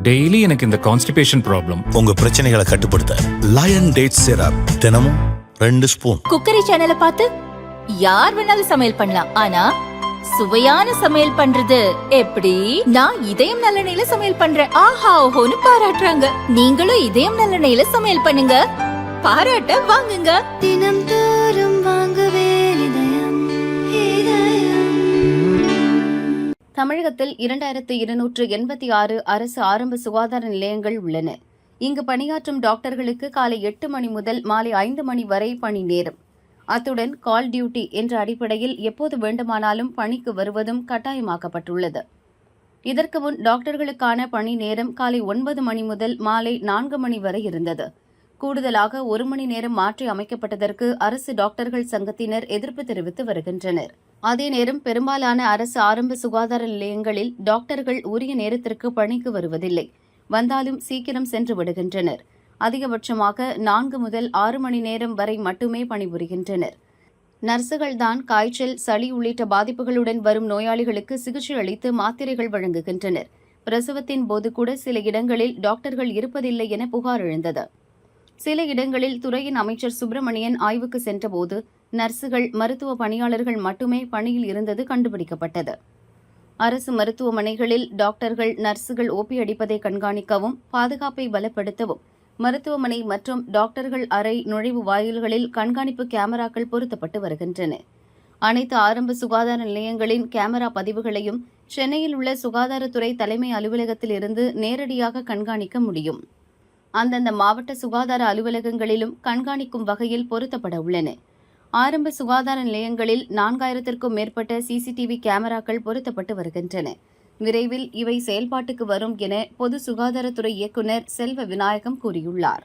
Daily எனக்கு இந்த constipation problem. உங்க பிரச்சனைகளை கட்டுப்படுத்த லயன் டேட் சிரப் தினமும் 2 ஸ்பூன். குக்கரி சேனலை பார்த்து யார் வேணாலும் சமையல் பண்ணலாம். ஆனா சுவையான சமையல் பண்றது எப்படி? நான் இதயம் நல்லெண்ணெயில சமையல் பண்றேன். ஆஹா ஓஹோன்னு பாராட்டுறாங்க. நீங்களும் இதயம் நல்லெண்ணெயில சமையல் பண்ணுங்க, பாராட்ட வாங்குங்க. தினம் தோறும் வாங்குவே இதயம் இதயம். தமிழகத்தில் 2286 அரசு ஆரம்ப சுகாதார நிலையங்கள் உள்ளன. இங்கு பணியாற்றும் டாக்டர்களுக்கு காலை 8 மணி முதல் மாலை 5 மணி வரை பணி நேரம். அத்துடன் கால் டியூட்டி என்ற அடிப்படையில் எப்போது வேண்டுமானாலும் பணிக்கு வருவதும் கட்டாயமாக்கப்பட்டுள்ளது. இதற்கு முன் டாக்டர்களுக்கான பணி நேரம் காலை 9 மணி முதல் மாலை 4 மணி வரை இருந்தது. கூடுதலாக 1 மணி நேரம் மாற்றி அமைக்கப்பட்டதற்கு அரசு டாக்டர்கள் சங்கத்தினர் எதிர்ப்பு தெரிவித்து வருகின்றனர். அதே நேரம் பெரும்பாலான அரசு ஆரம்ப சுகாதார நிலையங்களில் டாக்டர்கள் உரிய நேரத்திற்கு பணிக்கு வருவதில்லை. வந்தாலும் சீக்கிரம் சென்று விடுகின்றனர். அதிகபட்சமாக 4 முதல் 6 மணி நேரம் வரை மட்டுமே பணிபுரிகின்றனர். நர்சுகள்தான் காய்ச்சல், சளி உள்ளிட்ட பாதிப்புகளுடன் வரும் நோயாளிகளுக்கு சிகிச்சை அளித்து மாத்திரைகள் வழங்குகின்றனர். பிரசவத்தின் போது கூட சில இடங்களில் டாக்டர்கள் இருப்பதில்லை என புகார் எழுந்தது. சில இடங்களில் துறையின் அமைச்சர் சுப்பிரமணியன் ஆய்வுக்கு சென்றபோது நர்சுகள், மருத்துவ பணியாளர்கள் மட்டுமே பணியில் இருந்தது கண்டுபிடிக்கப்பட்டது. அரசு மருத்துவமனைகளில் டாக்டர்கள், நர்சுகள் ஓபி அடிப்பதை கண்காணிக்கவும், பாதுகாப்பை பலப்படுத்தவும் மருத்துவமனை மற்றும் டாக்டர்கள் அறை நுழைவு வாயில்களில் கண்காணிப்பு கேமராக்கள் பொருத்தப்பட்டு வருகின்றன. அனைத்து ஆரம்ப சுகாதார நிலையங்களின் கேமரா பதிவுகளையும் சென்னையில் உள்ள சுகாதாரத்துறை தலைமை அலுவலகத்தில் இருந்து நேரடியாக கண்காணிக்க முடியும். அந்தந்த மாவட்ட சுகாதார அலுவலகங்களிலும் கண்காணிக்கும் வகையில் பொருத்தப்பட உள்ளன. ஆரம்ப சுகாதார நிலையங்களில் 4000க்கும் மேற்பட்ட சிசிடிவி கேமராக்கள் பொருத்தப்பட்டு வருகின்றன. விரைவில் இவை செயல்பாட்டுக்கு வரும் என பொது சுகாதாரத்துறை இயக்குநர் செல்வ விநாயகம் கூறியுள்ளார்.